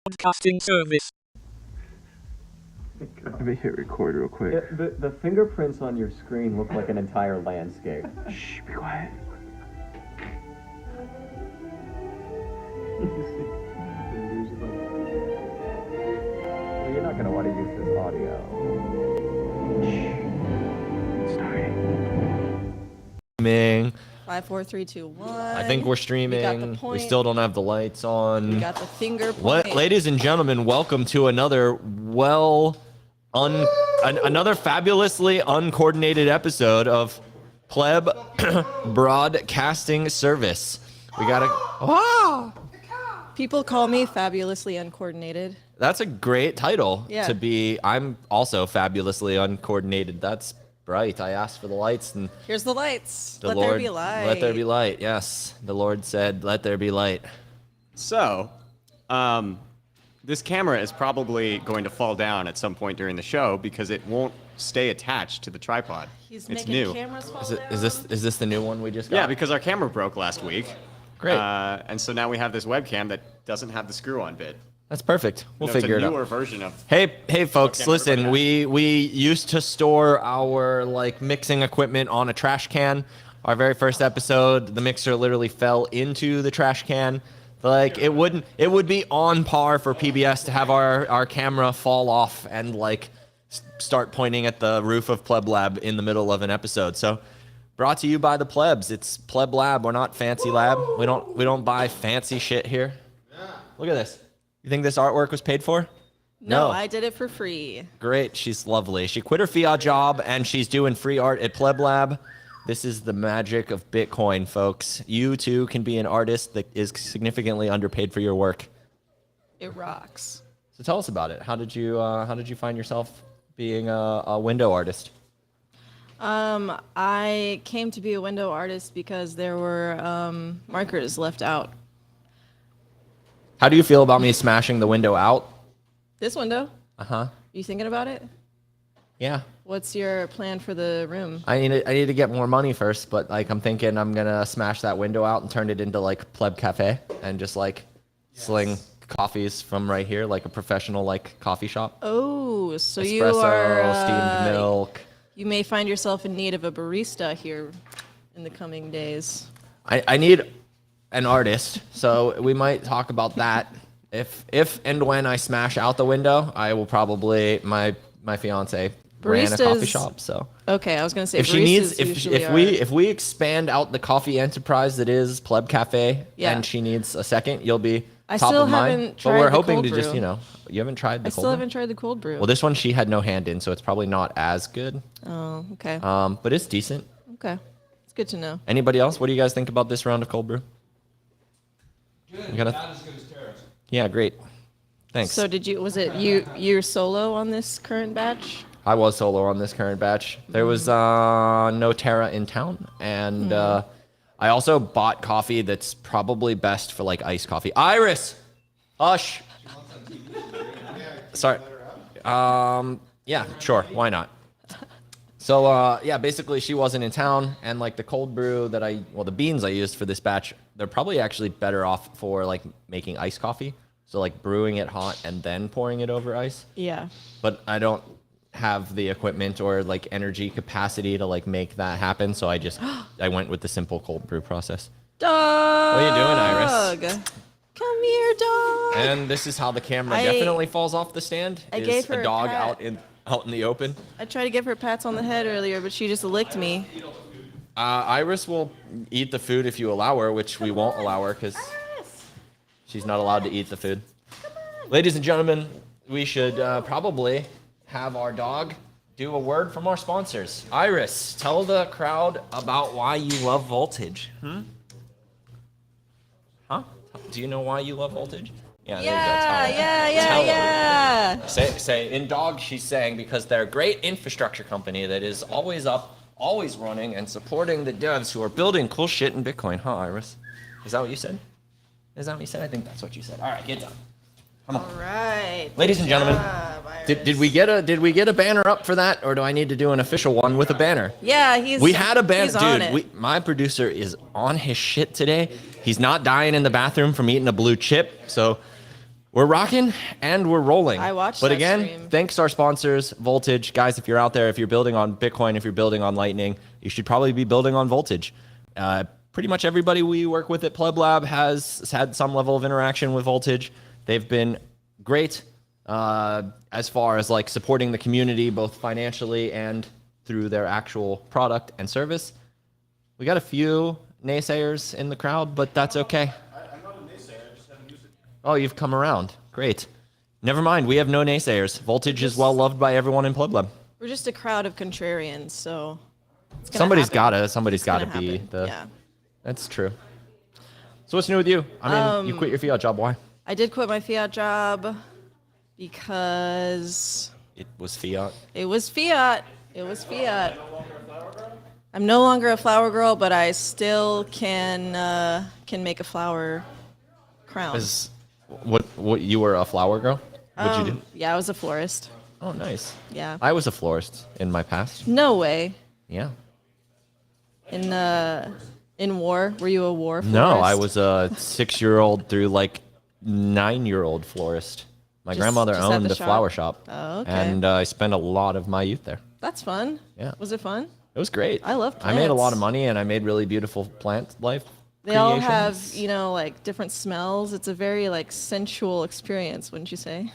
podcasting service. Let me hit record real quick. Yeah, the fingerprints on your screen look like an entire landscape. Shh, be quiet. Well, you're not going to want to use this audio. Streaming. 5, 4, 3, 2, 1. I think we're streaming. We got the point. We still don't have the lights on. We got the finger point. Ladies and gentlemen, welcome to another another fabulously uncoordinated episode of Pleb Broadcasting Service. We got People call me fabulously uncoordinated. That's a great title to be. I'm also fabulously uncoordinated. That's right. I asked for the lights, and Here's the lights. the Let Lord, there be light. Let there be light. Yes, the Lord said, "Let there be light." So, this camera is probably going to fall down at some point during the show because it won't stay attached to the tripod. He's it's making new. cameras fall Is down. this the new one we just got? Yeah, because our camera broke last week. Great. And so now we have this webcam that doesn't have the screw-on bit. That's perfect. We'll figure it's it a newer out. version of. Hey folks, Okay, listen, everybody we used to store our mixing equipment on a trash can. Our very first episode, the mixer literally fell into the trash can. It would be on par for PBS to have our camera fall off and start pointing at the roof of PlebLab in the middle of an episode. So brought to you by the plebs. It's Pleb Lab. We're not fancy lab. We don't buy fancy shit here. Look at this. You think this artwork was paid for? No, I did it for free. Great. She's lovely. She quit her Fiat job and she's doing free art at Pleb Lab. This is the magic of Bitcoin, folks. You too can be an artist that is significantly underpaid for your work. It rocks. So tell us about it. How did you find yourself being a window artist? I came to be a window artist because there were markers left out. How do you feel about me smashing the window out? This window? Uh-huh. You thinking about it? Yeah. What's your plan for the room? I need to get more money first, but I'm thinking I'm gonna smash that window out and turn it into Pleb Cafe and just sling coffees from right here like a professional coffee shop. Oh, so Espresso, you are steamed milk. You may find yourself in need of a barista here in the coming days. I need an artist, so we might talk about that. If and when I smash out the window, I will probably my fiance ran a coffee shop, so okay. I was gonna say if she needs usually if we expand out the coffee enterprise that is Pleb Cafe, and she needs a second, you'll be top of mind. But we're hoping to just you haven't tried the cold brew? I still haven't tried the cold brew. Well, this one she had no hand in, so it's probably not as good. Oh, okay. But it's decent. Okay, it's good to know. Anybody else? What do you guys think about this round of cold brew? Good. Not as good as Tara's. Yeah, great. Thanks. So was it you're solo on this current batch? I was solo on this current batch. There was no Terra in town, and I also bought coffee that's probably best for iced coffee. Iris, hush. Sorry. Yeah, sure. Why not? So basically she wasn't in town, and the cold brew that the beans I used for this batch, they're probably actually better off for making iced coffee. So brewing it hot and then pouring it over ice. Yeah. But I don't have the equipment or energy capacity to make that happen, so I went with the simple cold brew process. Dog. What are you doing, Iris? Come here, dog. And this is how the camera definitely falls off the stand. I gave her a dog a pat. out in the open. I tried to give her pats on the head earlier, but she just licked me. Iris will eat the food if you allow her, which we won't allow her because she's not allowed to eat the food. Ladies and gentlemen, we should probably have our dog do a word from our sponsors. Iris, tell the crowd about why you love Voltage. Huh? Do you know why you love Voltage? Yeah, Yeah. Say in dog, she's saying because they're a great infrastructure company that is always up, always running, and supporting the devs who are building cool shit in Bitcoin. Huh, Iris? Is that what you said? Is that what you said? I think that's what you said. All right, get done. Come on. All right. Ladies and gentlemen, did we get a banner up for that, or do I need to do an official one with a banner? Yeah, we had a banner, dude. My producer is on his shit today. He's not dying in the bathroom from eating a blue chip, so We're rocking and we're rolling. I watched But that again, stream. thanks to our sponsors, Voltage. Guys, if you're out there, if you're building on Bitcoin, if you're building on Lightning, you should probably be building on Voltage. Pretty much everybody we work with at PlebLab has had some level of interaction with Voltage. They've been great as far as like supporting the community, both financially and through their actual product and service. We got a few naysayers in the crowd, but that's okay. I'm not a naysayer, I just haven't used it. Oh, you've come around. Great. Never mind. We have no naysayers. Voltage is well loved by everyone in PlebLab. We're just a crowd of contrarians, so it's gonna Somebody's happen. gotta It's gonna be happen. the. Yeah. That's true. So what's new with you? I mean, you quit your Fiat job. Why? I did quit my Fiat job because It was Fiat. it was Fiat. It was Fiat. I'm no longer a flower girl, but I still can make a flower crown. Is what you were a flower girl? What'd you do? Yeah, I was a florist. Oh, nice. Yeah. I was a florist in my past. No way. Yeah. In war, were you a war florist? No, I was a 6-year-old through like 9-year-old florist. My grandmother just at owned the a shop? flower shop. Oh, okay. And I spent a lot of my youth there. That's fun. Yeah. Was it fun? It was great. I love I made a lot of plants. money and I made really beautiful plant life. They all have, creations. like different smells. It's a very like sensual experience, wouldn't you say?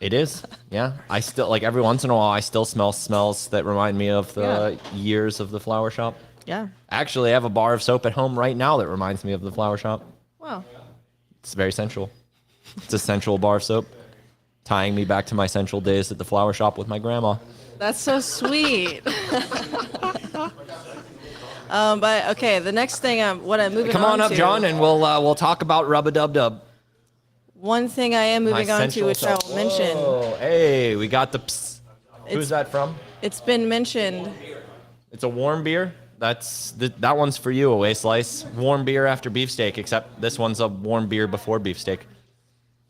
It is. Yeah. I still like every once in a while I still smell smells that remind me of the years of the flower shop. Yeah. Actually, I have a bar of soap at home right now that reminds me of the flower shop. Wow. It's very sensual. It's a sensual bar of soap, tying me back to my sensual days at the flower shop with my grandma. That's so sweet. But okay, the next thing what I'm moving Come on up, to, John, and we'll talk about Rub-a-Dub-Dub. one thing I am moving on to, sensual which I self. will mention. Oh, hey, we got the. Psst. Who's It's- that from? It's been mentioned. It's a warm beer. That one's for you, Away Slice. Warm beer after beefsteak, except this one's a warm beer before beefsteak.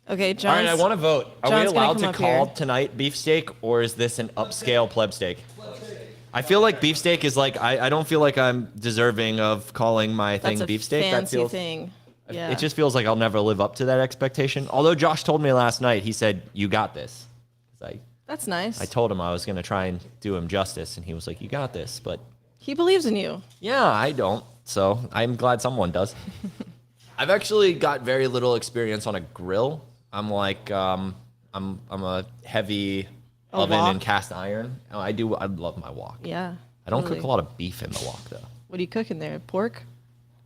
Okay, All John. right, I want to vote. Are we John's gonna allowed come to up call here. tonight beefsteak, or is this an upscale pleb steak? I feel like beefsteak is like I don't feel like I'm deserving of calling my thing That's a beefsteak. fancy thing. Yeah. It just feels like I'll never live up to that expectation. Although Josh told me last night, he said, "You got this." 'Cause That's nice. I told him I was going to try and do him justice, and he was like, "You got this." But He believes in you. yeah, I don't. So I'm glad someone does. I've actually got very little experience on a grill. I'm like, I'm a heavy oven wok? and cast iron. I love my wok. Yeah. I don't totally. cook a lot of beef in the wok though. What do you cook in there? Pork?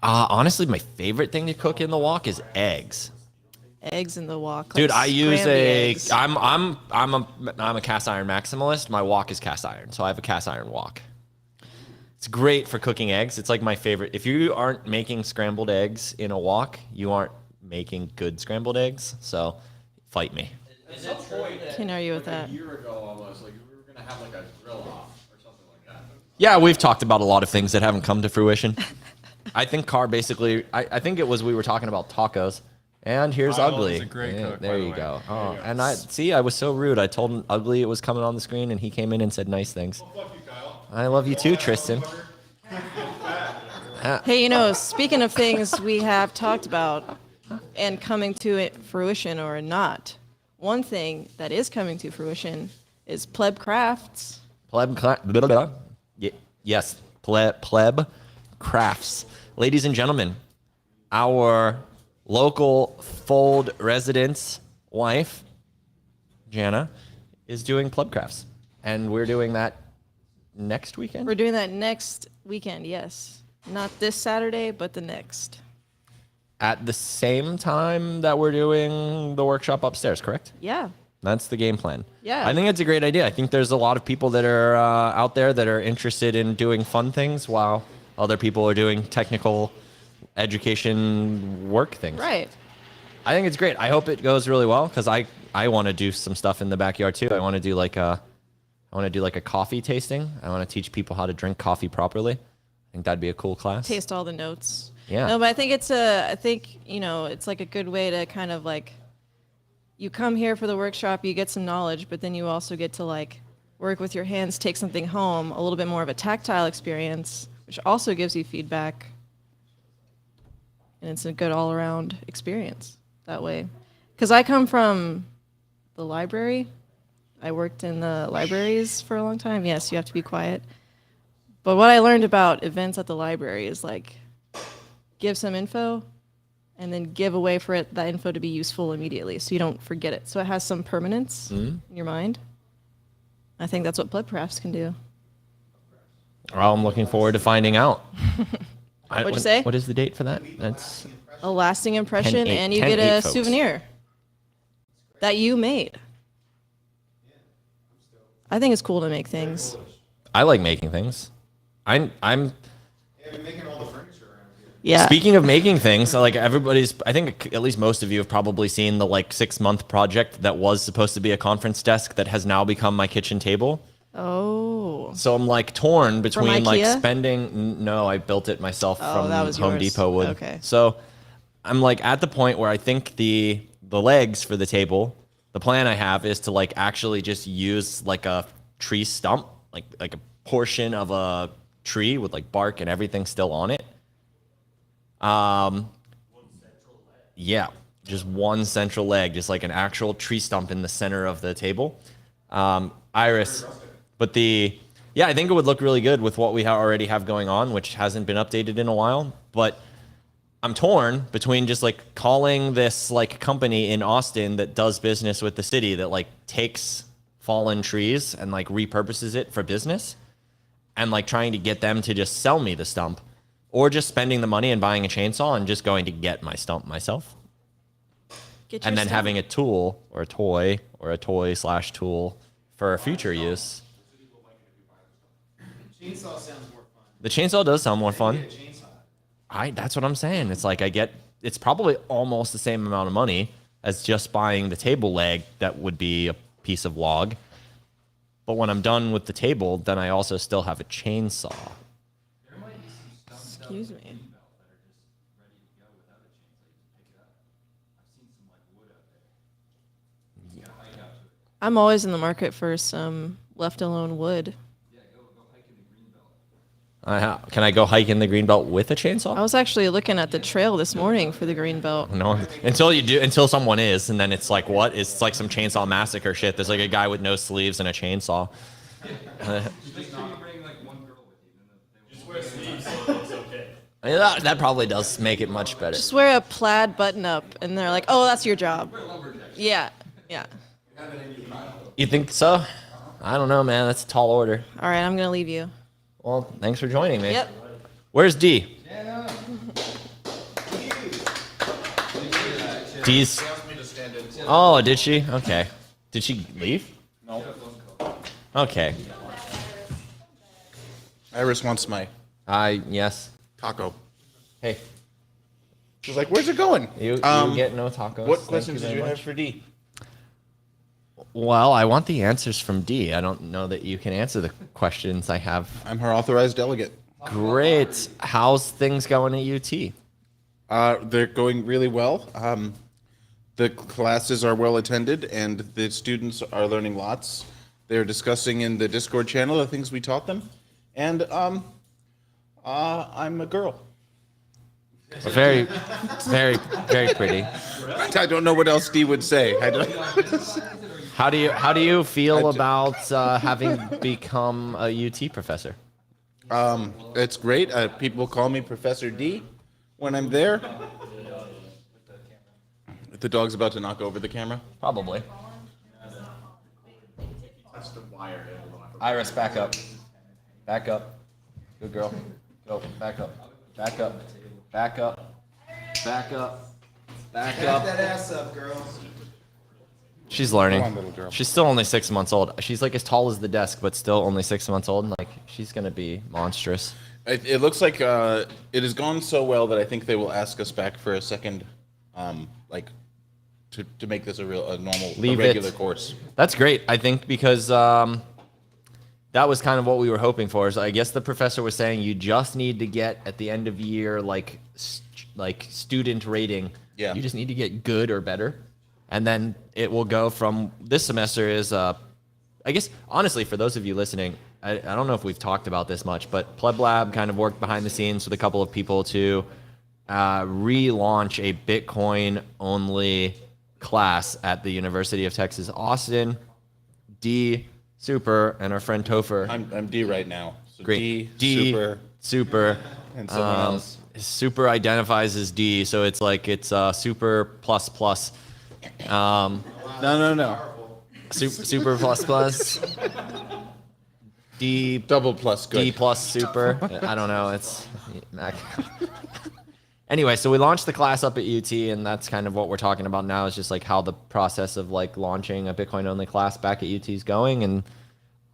Honestly, my favorite thing to cook in the wok is eggs. Eggs in the wok. like Dude, I use scrambled eggs. I'm a cast iron maximalist. My wok is cast iron, so I have a cast iron wok. It's great for cooking eggs. It's like my favorite. If you aren't making scrambled eggs in a wok, you aren't making good scrambled eggs. So, fight me. Can't argue with that. A year ago almost, like we were gonna have like a grill off or something like that. Yeah, we've talked about a lot of things that haven't come to fruition. I think Carr basically. I think it was we were talking about tacos. And here's Kyle Ugly. is a great Yeah, cook, there by the you way. go. There Oh, you go. and I was so rude. I told him Ugly it was coming on the screen, and he came in and said nice things. Fuck you, Kyle. I love you too, Tristan. Hey, speaking of things we have talked about and coming to fruition or not, one thing that is coming to fruition is Pleb Crafts. Yes, Pleb Crafts. Ladies and gentlemen, our local Fold resident's wife, Jana, is doing Pleb Crafts. And we're doing that next weekend? We're doing that next weekend, yes. Not this Saturday, but the next. At the same time that we're doing the workshop upstairs, correct? Yeah. That's the game plan. Yeah. I think it's a great idea. I think there's a lot of people that are out there that are interested in doing fun things while other people are doing technical education work things. Right. I think it's great. I hope it goes really well because I want to do some stuff in the backyard too. I want to do like a coffee tasting. I want to teach people how to drink coffee properly. I think that'd be a cool class. Taste all the notes. Yeah. No, but I think it's like a good way to kind of like, you come here for the workshop, you get some knowledge, but then you also get to like work with your hands, take something home, a little bit more of a tactile experience, which also gives you feedback. And it's a good all-around experience that way. Because I come from the library. I worked in the libraries for a long time. Yes, you have to be quiet. But what I learned about events at the library is like, give some info and then give away for that info to be useful immediately so you don't forget it. So it has some permanence in your mind. I think that's what Pleb Crafts can do. Well, I'm looking forward to finding out. What'd you say? What is the date for that? That's A lasting impression, 10-8 and you get 10-8, a folks. souvenir that you made. I think it's cool to make things. I like making things. I'm Yeah. Speaking of making things, like I think at least most of you have probably seen the like 6-month project that was supposed to be a conference desk that has now become my kitchen table. Oh. So I'm like torn between like IKEA? spending. No, I built it myself from that was Home yours. Depot wood. Okay. So I'm like at the point where I think the legs for the table, the plan I have is to like actually just use like a tree stump, like a portion of a tree with like bark and everything still on it. Yeah, just one central leg, just like an actual tree stump in the center of the table. Iris, but I think it would look really good with what we already have going on, which hasn't been updated in a while. But I'm torn between just like calling this like company in Austin that does business with the city that like takes fallen trees and like repurposes it for business, and like trying to get them to just sell me the stump, or just spending the money and buying a chainsaw and just going to get my stump myself. Get your And then stuff. having a tool or a toy/tool for future use. Chainsaw sounds more fun. The chainsaw does sound more fun. That's what I'm saying. It's like it's probably almost the same amount of money as just buying the table leg that would be a piece of log. But when I'm done with the table, then I also still have a chainsaw. Excuse me. I'm always in the market for some left alone wood. Can I go hike in the greenbelt with a chainsaw? I was actually looking at the trail this morning for the green belt. No, until someone is, and then it's like, what? It's like some chainsaw massacre shit. There's like a guy with no sleeves and a chainsaw. I mean, that probably does make it much better. Just wear a plaid button up, and they're like, "Oh, that's your job." Yeah, yeah. You think so? I don't know, man. That's a tall order. All right, I'm gonna leave you. Well, thanks for joining me. Yep. Where's D? D's. Oh, did she? Okay. Did she leave? No. Okay. Iris wants my Yes. taco. Hey, She's like, "Where's it going?" you get no tacos. What Thank questions you did very you have much. for D? Well, I want the answers from D. I don't know that you can answer the questions I have. I'm her authorized delegate. Great. How's things going at UT? They're going really well. The classes are well attended, and the students are learning lots. They're discussing in the Discord channel the things we taught them, and I'm a girl. Very, very, very pretty. I don't know what else D would say. I don't. How do you feel about having become a UT professor? It's great. People call me Professor D when I'm there. The dog's about to knock over the camera. Probably. Iris, back up. Back up. Good girl. Go. Back up. Back up. Back up. Back up. Back up. that ass up, girls. She's learning. Come on, little girl. She's still only 6 months old. She's like as tall as the desk, but still only 6 months old. Like she's gonna be monstrous. It looks like it has gone so well that I think they will ask us back for a second, to make this a normal, regular course. That's great. I think because that was kind of what we were hoping for. So I guess the professor was saying you just need to get at the end of year like student rating. Yeah. You just need to get good or better, and then it will go from this semester is I guess honestly for those of you listening, I don't know if we've talked about this much, but PlebLab kind of worked behind the scenes with a couple of people to relaunch a Bitcoin only class at the University of Texas, Austin. D, Super, and our friend Topher. I'm D right now. So Great. D, Super. and someone else. Super identifies as D, so it's like it's super plus plus. No. Super plus plus. D Double plus good. D plus super. I don't know. It's anyway. So we launched the class up at UT, and that's kind of what we're talking about now. Is just like how the process of like launching a Bitcoin only class back at UT is going, and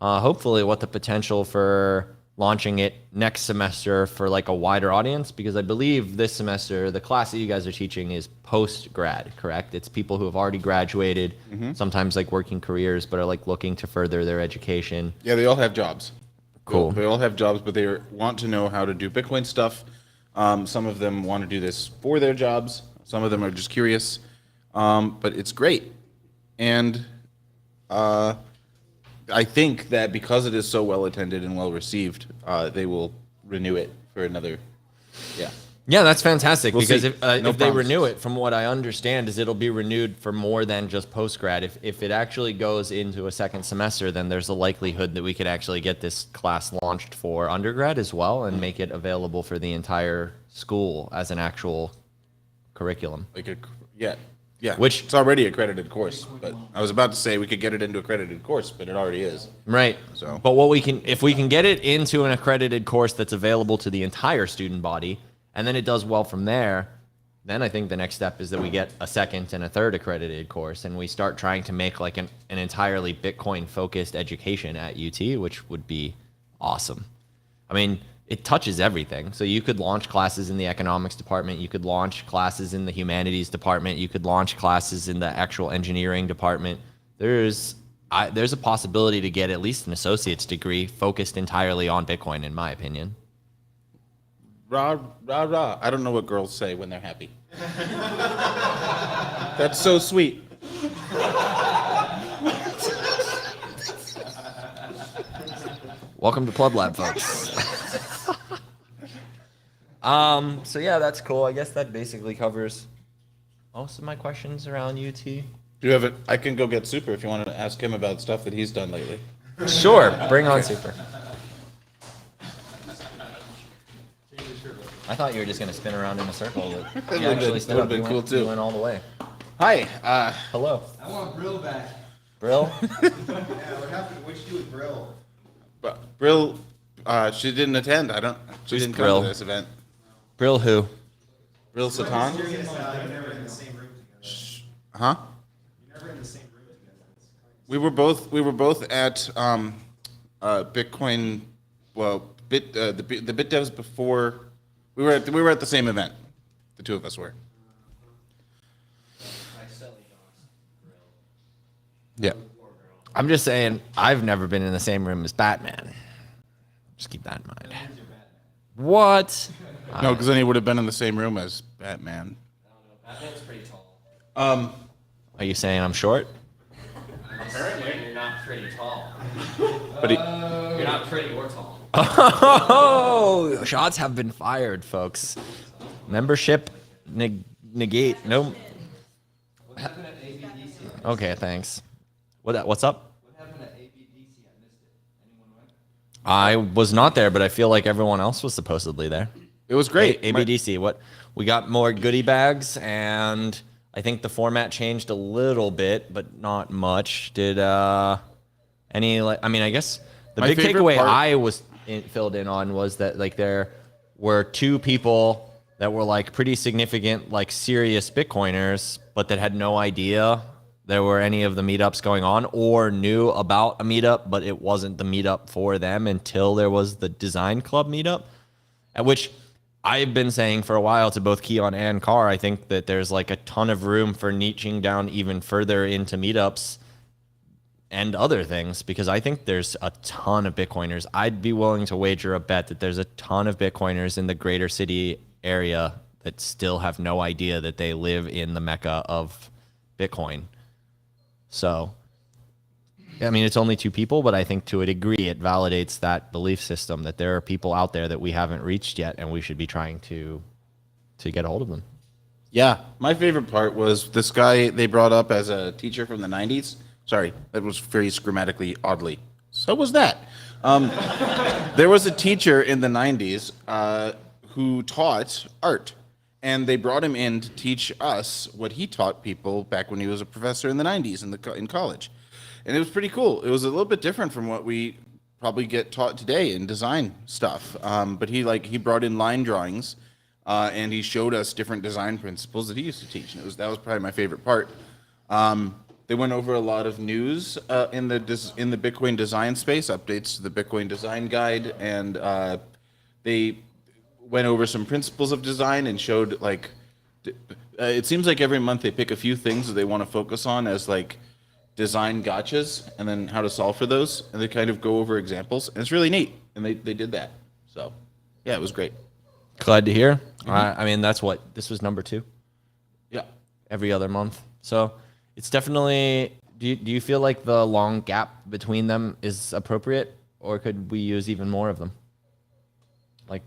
hopefully what the potential for launching it next semester for like a wider audience, because I believe this semester the class that you guys are teaching is post grad, correct? It's people who have already graduated, sometimes like working careers, but are like looking to further their education. Yeah, they all have jobs. Cool. They all have jobs, but they want to know how to do Bitcoin stuff. Some of them want to do this for their jobs. Some of them are just curious. But it's great. And I think that because it is so well attended and well received, they will renew it for another. Yeah. Yeah, that's fantastic, We'll because see. if No they promises. renew it, from what I understand, is it'll be renewed for more than just post-grad. If it actually goes into a second semester, then there's a likelihood that we could actually get this class launched for undergrad as well and make it available for the entire school as an actual curriculum. Yeah. Which- it's already accredited course. But I was about to say we could get it into accredited course, but it already is. Right. So- But what we can, if we can get it into an accredited course that's available to the entire student body, and then it does well from there, then I think the next step is that we get a second and a third accredited course, and we start trying to make like an entirely Bitcoin focused education at UT, which would be awesome. I mean, it touches everything. So you could launch classes in the economics department, you could launch classes in the humanities department, you could launch classes in the actual engineering department. There's a possibility to get at least an associate's degree focused entirely on Bitcoin, in my opinion. Rah, rah, rah. I don't know what girls say when they're happy. That's so sweet. Welcome to PlebLab, folks. So yeah, that's cool. I guess that basically covers most of my questions around UT. Do you have it? I can go get Super if you want to ask him about stuff that he's done lately. Sure, bring on Super. I thought you were just gonna spin around in a circle, but you actually stood up. That would've been cool, too. You went all the way. Hi. Hello, I want Brill back. Brill. Yeah, what happened? What'd you do with Brill? Brill, she didn't attend. She Who's didn't Brill? come to this event. Brill who? Brill Satan? You're never in the same room together. Huh? You're never in the same room together. We were both at Bitcoin. Well, the BitDevs before. We were at the same event. The two of us were. Yeah. I'm just saying, I've never been in the same room as Batman. Just keep that in mind. What? No, because then he would have been in the same room as Batman. Batman's pretty tall. Are you saying I'm short? Apparently, you're not pretty tall. But he, You're not pretty or tall. Oh, shots have been fired, folks. Membership negate. No. What happened at ABDC? Okay, thanks. What's up? What happened at ABDC? I missed it. Anyone went? I was not there, but I feel like everyone else was supposedly there. it was great. ABDC. What? We got more goodie bags, and I think the format changed a little bit, but not much. Did any like? I mean, I guess the My big favorite takeaway part- I was filled in on was that like there were two people that were like pretty significant, like serious Bitcoiners, but that had no idea there were any of the meetups going on, or knew about a meetup, but it wasn't the meetup for them until there was the Design Club meetup, at which I've been saying for a while to both Keon and Carr, I think that there's like a ton of room for niching down even further into meetups and other things, because I think there's a ton of Bitcoiners. I'd be willing to wager a bet that there's a ton of Bitcoiners in the greater city area that still have no idea that they live in the mecca of Bitcoin. So, I mean, it's only two people, but I think to a degree it validates that belief system that there are people out there that we haven't reached yet, and we should be trying to get a hold of them. Yeah, my favorite part was this guy they brought up as a teacher from the 90s. Sorry, that was phrased grammatically oddly. So was that. There was a teacher in the 90s who taught art, and they brought him in to teach us what he taught people back when he was a professor in the 90s in college. And it was pretty cool. It was a little bit different from what we probably get taught today in design stuff. But he brought in line drawings, and he showed us different design principles that he used to teach. And that was probably my favorite part. They went over a lot of news in the Bitcoin design space, updates to the Bitcoin design guide, and they went over some principles of design and showed it seems like every month they pick a few things that they want to focus on as design gotchas, and then how to solve for those, and they kind of go over examples, and it's really neat, and they did that. So yeah, it was great. Glad to hear. I mean, this was number 2. Yeah. Every other month. So it's definitely, do you feel like the long gap between them is appropriate, or could we use even more of them? Like,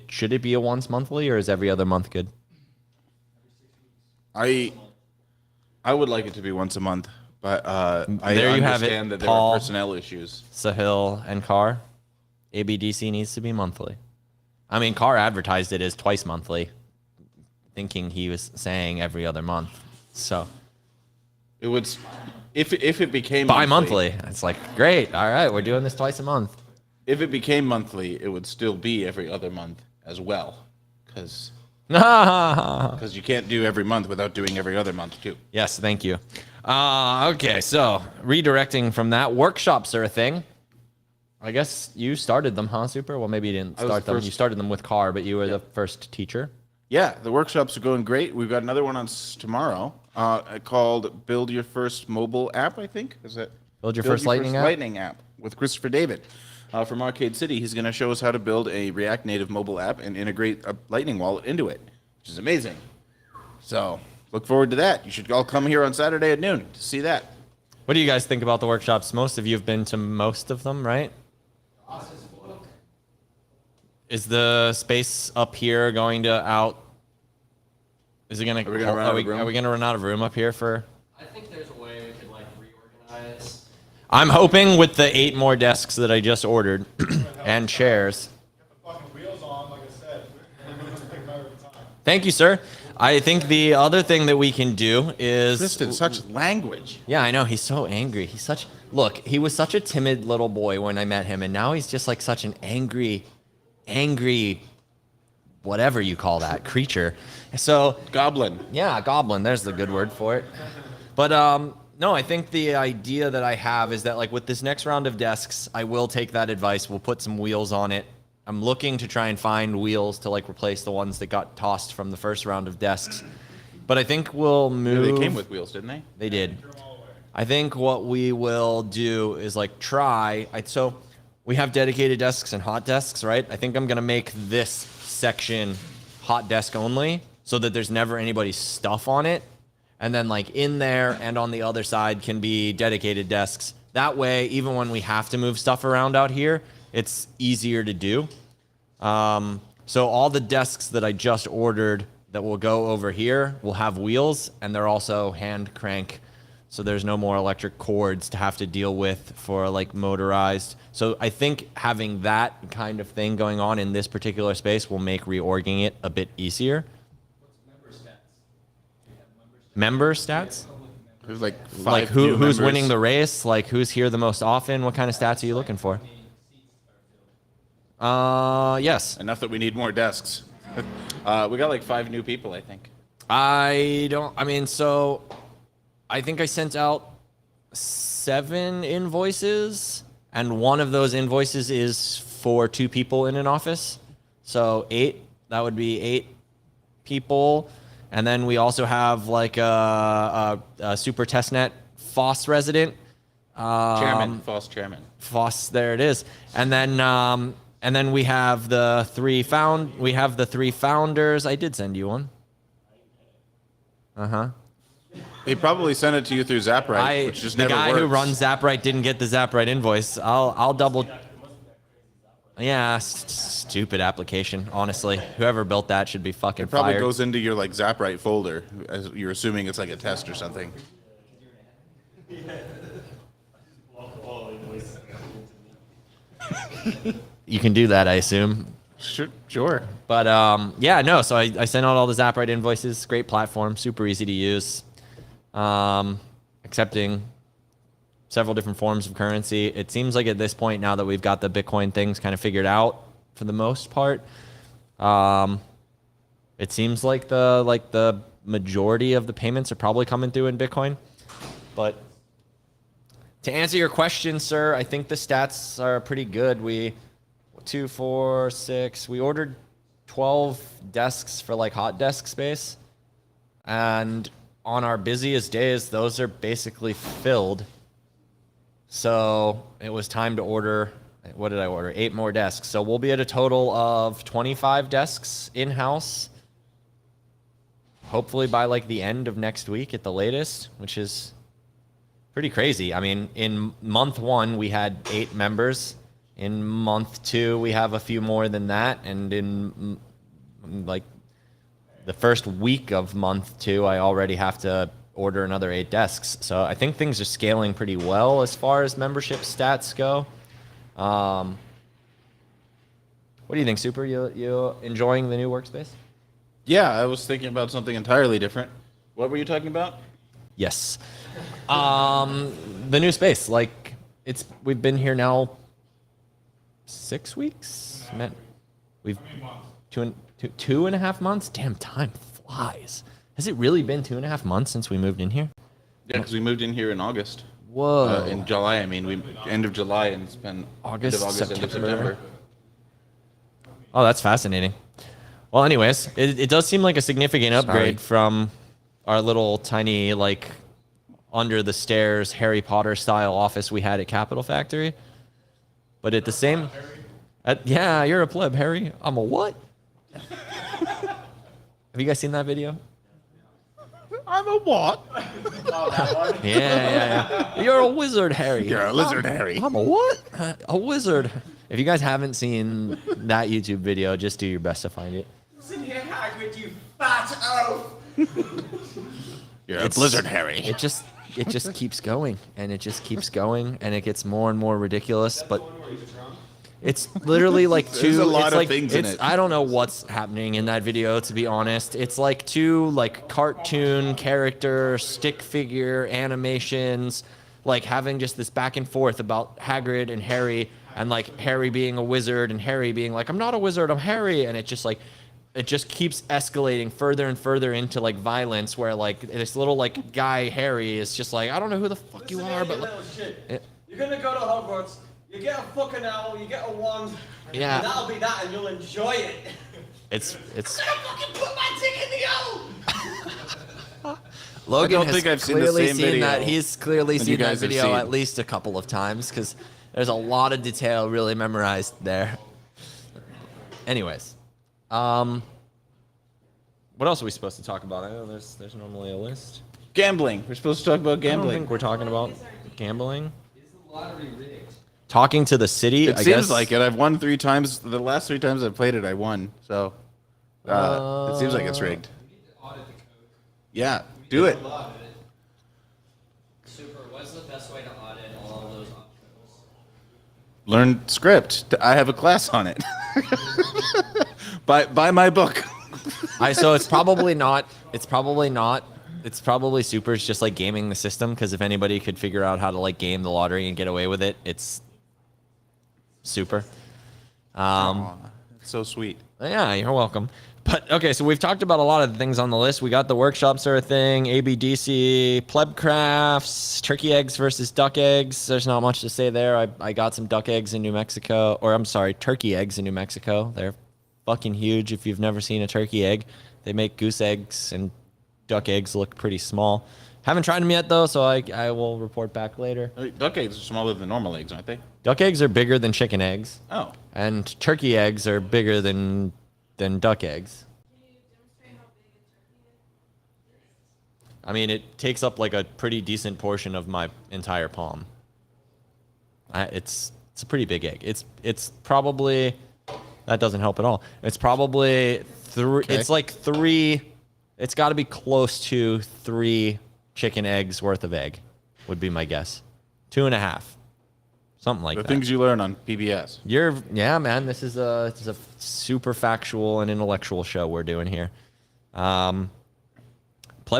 should it be a once monthly, or is every other month good? I would like it to be once a month, but I There you have it, understand that there Paul. are personnel issues. Sahil and Carr, ABDC needs to be monthly. I mean, Carr advertised it as twice monthly, thinking he was saying every other month. So It would, if it became bi-monthly. It's like, great, all right, we're doing this twice a month. If it became monthly, it would still be every other month as well, because you can't do every month without doing every other month too. Yes, thank you. Okay, so redirecting from that, workshops are a thing. I guess you started them, huh, Super? Well, maybe you didn't I was start the them. first- You started them with Carr, but you were the first teacher. Yeah, the workshops are going great. We've got another one on tomorrow called "Build Your First Mobile App." I think is that Build Your First Lightning App? Lightning app with Christopher David from Arcade City. He's going to show us how to build a React Native mobile app and integrate a Lightning wallet into it, which is amazing. So look forward to that. You should all come here on Saturday at noon to see that. What do you guys think about the workshops? Most of you have been to most of them, right? Is the space up here going to out? Is it going to? Are we gonna run out of room? Are we going to run out of room up here for? I think there's a way we could reorganize. I'm hoping with the 8 more desks that I just ordered and chairs. Thank you, sir. I think the other thing that we can do is Tristan, such language. Yeah, I know. He's so angry. Look, he was such a timid little boy when I met him, and now he's just like such an angry, whatever you call that, creature. So, Goblin. yeah, goblin. There's the good word for it. But, no, I think the idea that I have is that, like, with this next round of desks, I will take that advice. We'll put some wheels on it. I'm looking to try and find wheels to, like, replace the ones that got tossed from the first round of desks. But I think we'll move. They came with wheels, didn't they? They did. I think what we will do is so we have dedicated desks and hot desks, right? I think I'm going to make this section hot desk only so that there's never anybody's stuff on it. And then like in there and on the other side can be dedicated desks. That way, even when we have to move stuff around out here, it's easier to do. So all the desks that I just ordered that will go over here will have wheels, and they're also hand crank. So there's no more electric cords to have to deal with for like motorized. So I think having that kind of thing going on in this particular space will make reorging it a bit easier. Member stats? There's like Like five new who's members. winning the race? Like who's here the most often? What kind of stats are you looking for? Yes. Enough that we need more desks. We got like 5 new people, I think. So I think I sent out 7 invoices, and one of those invoices is for 2 people in an office. So 8, that would be 8 people. And then we also have like a Super Testnet FOSS resident. Chairman, false chairman. FOSS, there it is. And then we have the 3 founders. I did send you one. He probably sent it to you through Zaprite, which just the never guy works. who runs Zaprite didn't get the Zaprite invoice. I'll double. Yeah, stupid application. Honestly, whoever built that should be fucking It probably fired. goes into your like Zapwrite folder, as you're assuming it's like a test or something. You can do that, I assume. Sure. But yeah, no. So I sent out all the Zapwrite invoices. Great platform, super easy to use. Accepting several different forms of currency. It seems like at this point now that we've got the Bitcoin things kind of figured out for the most part. It seems like the majority of the payments are probably coming through in Bitcoin. But to answer your question, sir, I think the stats are pretty good. We 2, 4, 6. We ordered 12 desks for like hot desk space, and on our busiest days, those are basically filled. So it was time to order. What did I order? 8 more desks. So we'll be at a total of 25 desks in house. Hopefully by like the end of next week at the latest, which is pretty crazy. I mean, in month 1, we had 8 members. In month 2, we have a few more than that. And in like the first week of month 2, I already have to order another 8 desks. So I think things are scaling pretty well as far as membership stats go. What do you think, Super? You enjoying the new workspace? Yeah, I was thinking about something entirely different. What were you talking about? Yes. The new space, like we've been here now 6 weeks. Man, we've 2.5 months. Damn, time flies. Has it really been 2.5 months since we moved in here? Yeah, because we moved in here in August. Whoa. In July, I mean, we end of July, and it's been August, end of August, end of September. September. Oh, that's fascinating. Well, anyways, it does seem like a significant upgrade from our little tiny, like, under the stairs Harry Potter style office we had at Capital Factory. But at the same, yeah, you're a pleb, Harry. I'm a what? Have you guys seen that video? I'm a what? Yeah. You're a wizard, Harry. You're a lizard, Harry. I'm a what? A wizard. If you guys haven't seen that YouTube video, just do your best to find it. Listen here, Hagrid, you fat oaf! You're a blizzard, Harry. It just keeps going, and it just keeps going, and it gets more and more ridiculous. But it's literally like There's two. a lot it's of like, things in it's, it. I don't know what's happening in that video, to be honest. It's like 2 like cartoon character stick figure animations, like having just this back and forth about Hagrid and Harry, and like Harry being a wizard and Harry being like, I'm not a wizard, I'm Harry, and it just keeps escalating further and further into like violence, where like this little like guy Harry is just like, I don't know who the fuck you are, but like, You're gonna go to Hogwarts, you get a fucking owl, you get a wand, Yeah. and that'll be that, and you'll enjoy it. it's I'm gonna fucking put my dick in the owl! Logan I don't has think I've seen the clearly seen seen video that. He's clearly that seen you that guys have video seen. at least a couple of times, because there's a lot of detail really memorized there. Anyways, what else are we supposed to talk about? I know there's normally a list. Gambling. We're supposed to talk about I don't gambling. think we're talking about gambling. Talking to the city, It I seems guess. like it. I've won 3 times. The last 3 times I've played it, I won. So it seems like it's rigged. Yeah, do it. Super, what's the best way to audit all of those options? Learn script. I have a class on it. Buy my book. So it's probably not. It's probably Super's just like gaming the system, because if anybody could figure out how to like game the lottery and get away with it, it's Super. Aw, it's so sweet. Yeah, you're welcome. But okay, so we've talked about a lot of the things on the list. We got the workshops are a thing, ABDC, Pleb Crafts, turkey eggs versus duck eggs. There's not much to say there. I got some duck eggs in New Mexico, or I'm sorry, turkey eggs in New Mexico. They're fucking huge. If you've never seen a turkey egg, they make goose eggs, and duck eggs look pretty small. Haven't tried them yet though, so I will report back later. Duck eggs are smaller than normal eggs, aren't they? Duck eggs are bigger than chicken eggs, Oh. and turkey eggs are bigger than duck eggs. I mean, it takes up like a pretty decent portion of my entire palm. It's It's a pretty big egg. It's probably, that doesn't help at all. It's probably three. Okay. It's like three. It's got to be close to 3 chicken eggs worth of egg, would be my guess. 2.5, something like The that. things you learn on PBS. Yeah, man. This is a super factual and intellectual show we're doing here. Pleb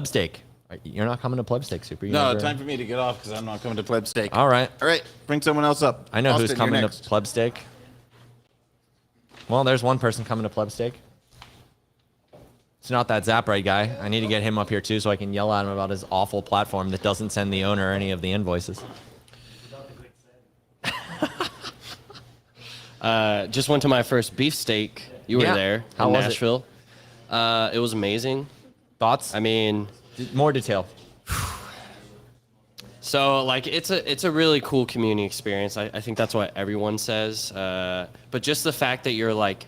steak. You're not coming to Pleb steak, Super. You No, never- time for me to get off because I'm not coming to Pleb Steak. All right. All right, bring someone else up. I know who's Austin, coming you're to next. Pleb steak. Well, there's one person coming to Pleb steak. It's not that Zaprite guy. I need to get him up here too so I can yell at him about his awful platform that doesn't send the owner any of the invoices. Just went to my first beefsteak. You were Yeah. there How in was it? Nashville. It was amazing. Thoughts? I mean, More detail. so like it's a really cool community experience. I think that's what everyone says. But just the fact that you're like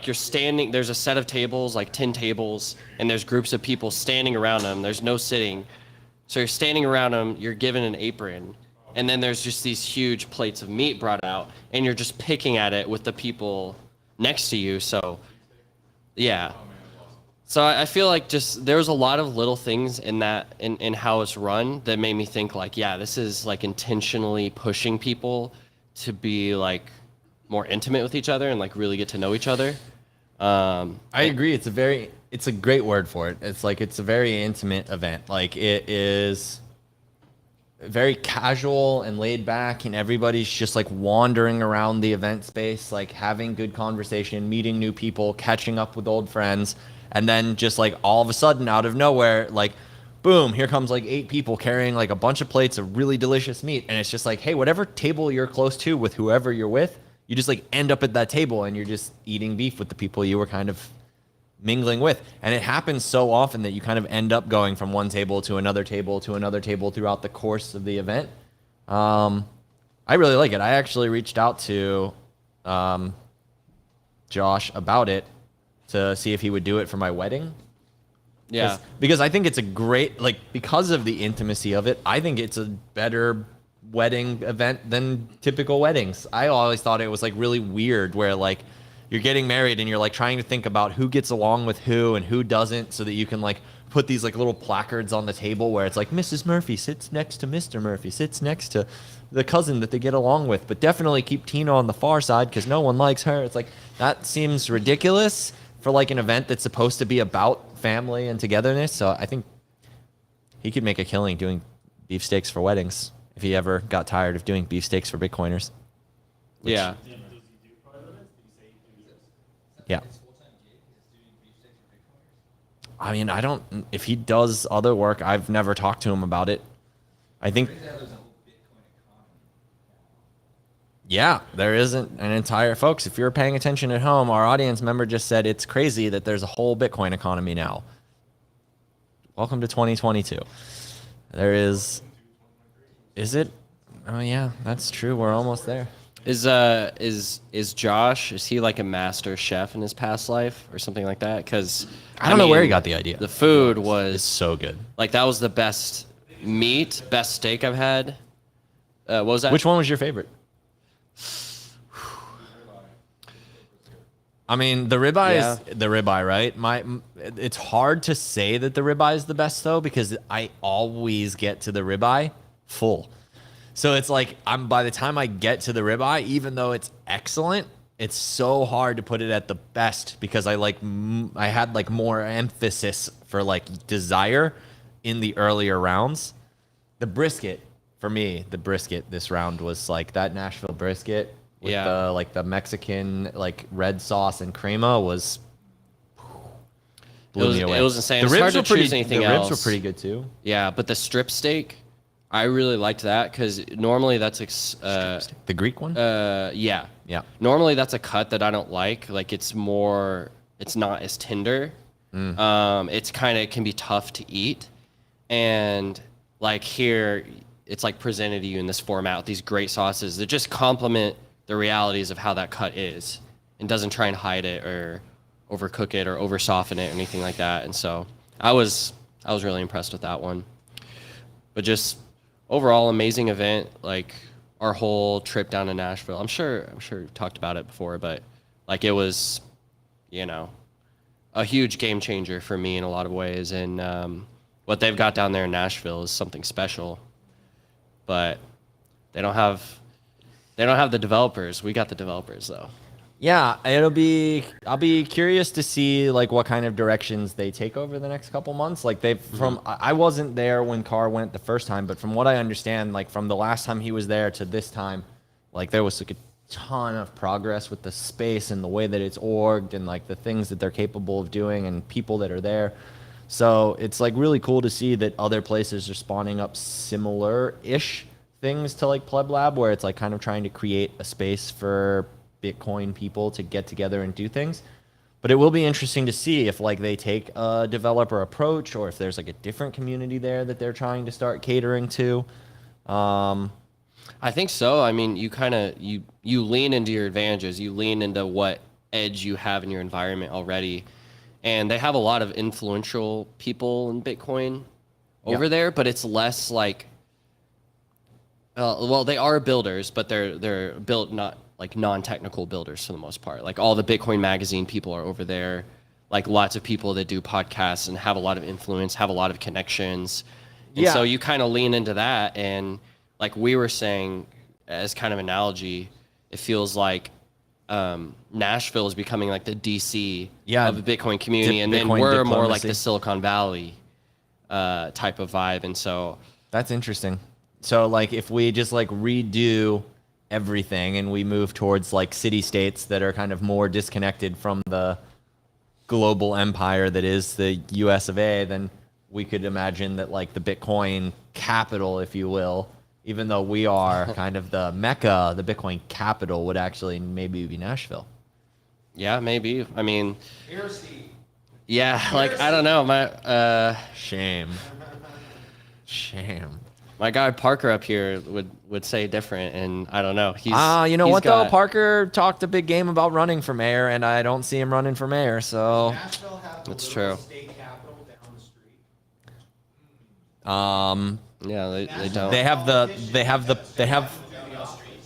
you're standing, there's a set of tables, like 10 tables, and there's groups of people standing around them. There's no sitting. So you're standing around them, you're given an apron, and then there's just these huge plates of meat brought out, and you're just picking at it with the people next to you. So, yeah. So I feel like just there's a lot of little things in that in how it's run that made me think like, yeah, this is like intentionally pushing people to be like more intimate with each other and like really get to know each other. I agree. It's a great word for it. It's like it's a very intimate event. Like it is very casual and laid back, and everybody's just like wandering around the event space, like having good conversation, meeting new people, catching up with old friends, and then just like all of a sudden out of nowhere, like boom, here comes like 8 people carrying like a bunch of plates of really delicious meat, and it's just like, hey, whatever table you're close to with whoever you're with, you just like end up at that table and you're just eating beef with the people you were kind of mingling with. And it happens so often that you kind of end up going from one table to another table to another table throughout the course of the event. I really like it. I actually reached out to Josh about it to see if he would do it for my wedding. Yeah. Because I think it's a great, like, because of the intimacy of it, I think it's a better wedding event than typical weddings. I always thought it was like really weird where like you're getting married and you're like trying to think about who gets along with who and who doesn't, so that you can like put these like little placards on the table where it's like Mrs. Murphy sits next to Mr. Murphy, sits next to the cousin that they get along with, but definitely keep Tina on the far side because no one likes her. It's like, that seems ridiculous for like an event that's supposed to be about family and togetherness. So I think he could make a killing doing beefsteaks for weddings if he ever got tired of doing beefsteaks for Bitcoiners. Yeah. Yeah. I mean, I don't, if he does other work, I've never talked to him about it. I think, yeah, there isn't an entire, folks, if you're paying attention at home, our audience member just said it's crazy that there's a whole Bitcoin economy now. Welcome to 2022. There is it? Oh yeah, that's true. We're almost there. Is Josh, is he like a master chef in his past life or something like that? Because I don't know where he got the idea. The food It's was so good. like, that was the best meat, best steak I've had. What was that? Which one was your favorite? I mean, the ribeye is the ribeye, right? It's hard to say that the ribeye is the best though, because I always get to the ribeye full. So it's like by the time I get to the ribeye, even though it's excellent, it's so hard to put it at the best because I had like more emphasis for like desire in the earlier rounds. The brisket for me, this round was like that Nashville brisket with the Mexican like red sauce and crema was blew me away. It was insane. The It's hard ribs to were pretty. choose anything The ribs else. were pretty good too. Yeah, but the strip steak, I really liked that because normally that's the Greek one. Yeah. Normally that's a cut that I don't like. Like it's not as tender. It's kind of can be tough to eat, and like here it's like presented to you in this format with these great sauces that just complement the realities of how that cut is, and doesn't try and hide it or overcook it or over soften it or anything like that. And so I was really impressed with that one. But just overall amazing event. Like our whole trip down to Nashville. I'm sure we've talked about it before, but like it was, you know, a huge game changer for me in a lot of ways. And what they've got down there in Nashville is something special. But they don't have the developers. We got the developers though. Yeah, I'll be curious to see like what kind of directions they take over the next couple months. Like I wasn't there when Carr went the first time, but from what I understand, like from the last time he was there to this time, like there was like a ton of progress with the space and the way that it's orged and like the things that they're capable of doing and people that are there. So it's like really cool to see that other places are spawning up similar-ish things to like PlebLab, where it's like kind of trying to create a space for Bitcoin people to get together and do things. But it will be interesting to see if like they take a developer approach or if there's like a different community there that they're trying to start catering to. I think so. I mean, you kind of you lean into your advantages. You lean into what edge you have in your environment already. And they have a lot of influential people in Bitcoin over there, but it's less like well, they are builders, but they're built not like non-technical builders for the most part. Like all the Bitcoin magazine people are over there, like lots of people that do podcasts and have a lot of influence, have a lot of connections. And so you kind of lean into that. And like we were saying, as kind of analogy, it feels like Nashville is becoming like the DC of the Bitcoin community. And then we're more like the Silicon Valley type of vibe. And so that's interesting. So like if we just like redo everything and we move towards like city states that are kind of more disconnected from the global empire that is the US of A, then we could imagine that like the Bitcoin capital, if you will, even though we are kind of the Mecca, the Bitcoin capital would actually maybe be Nashville. Yeah, maybe. I mean, yeah, like I don't know, my shame. My guy Parker up here would say different, and I don't know. You know what though? Parker talked a big game about running for mayor, and I don't see him running for mayor. So that's true. State capital down the street. Yeah, they don't.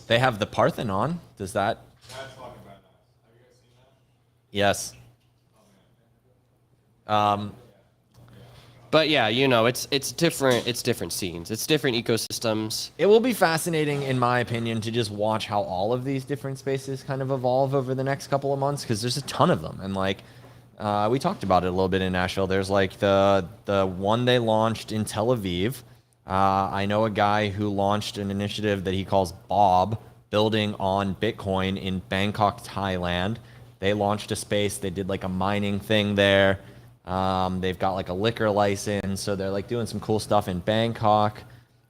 They have the Parthenon. Does that? That's fucking badass. Have you guys seen that? Yes. But yeah, you know, it's different. It's different scenes. It's different ecosystems. It will be fascinating, in my opinion, to just watch how all of these different spaces kind of evolve over the next couple of months, because there's a ton of them. And like we talked about it a little bit in Nashville. There's like the one they launched in Tel Aviv. I know a guy who launched an initiative that he calls Bob, building on Bitcoin in Bangkok, Thailand. They launched a space. They did like a mining thing there. They've got like a liquor license, so they're like doing some cool stuff in Bangkok.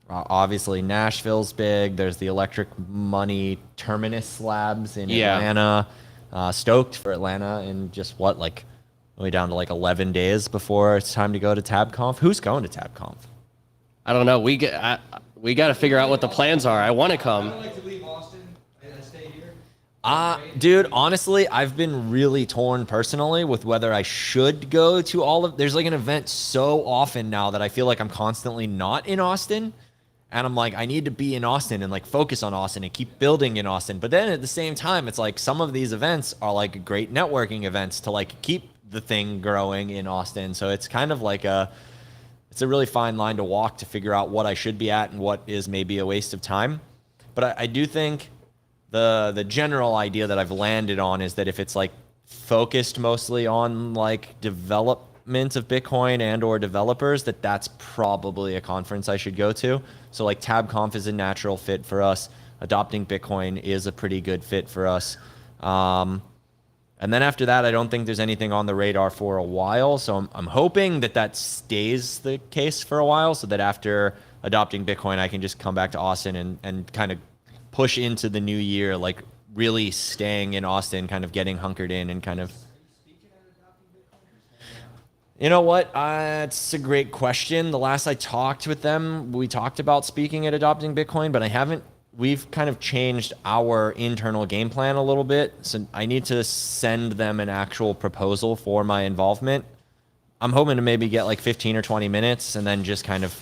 Obviously, Nashville's big. There's the Electric Money Terminus Labs in Atlanta. Stoked for Atlanta in just like only down to like 11 days before it's time to go to TABCONF. Who's going to TABCONF? I don't know. We got to figure out what the plans are. I want to come. I like to leave Austin and stay here. Dude, honestly, I've been really torn personally with whether I should go to all of. There's like an event so often now that I feel like I'm constantly not in Austin. And I'm like, I need to be in Austin and like focus on Austin and keep building in Austin. But then at the same time, it's like some of these events are like great networking events to like keep the thing growing in Austin. So it's kind of like it's a really fine line to walk to figure out what I should be at and what is maybe a waste of time. But I do think the general idea that I've landed on is that if it's like focused mostly on like development of Bitcoin and or developers, that's probably a conference I should go to. So like TABCONF is a natural fit for us. Adopting Bitcoin is a pretty good fit for us. And then after that, I don't think there's anything on the radar for a while. So I'm hoping that stays the case for a while, so that after adopting Bitcoin, I can just come back to Austin and kind of push into the new year, like really staying in Austin, kind of getting hunkered in and kind of. You know what? It's a great question. The last I talked with them, we talked about speaking at adopting Bitcoin, but I haven't. We've kind of changed our internal game plan a little bit. So I need to send them an actual proposal for my involvement. I'm hoping to maybe get like 15 or 20 minutes and then just kind of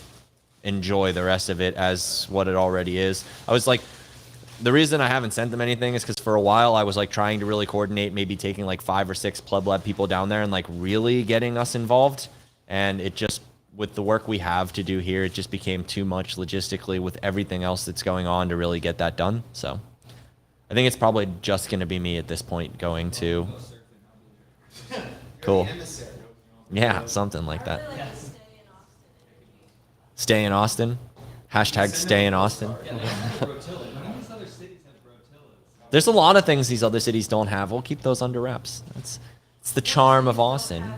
enjoy the rest of it as what it already is. I was like the reason I haven't sent them anything is because for a while I was like trying to really coordinate, maybe taking like 5 or 6 PlebLab people down there and like really getting us involved. And it just, with the work we have to do here, it just became too much logistically with everything else that's going on to really get that done. So I think it's probably just going to be me at this point going to. Cool. Yeah, something like that. Stay in Austin. Hashtag stay in Austin. There's a lot of things these other cities don't have. We'll keep those under wraps. It's the charm of Austin.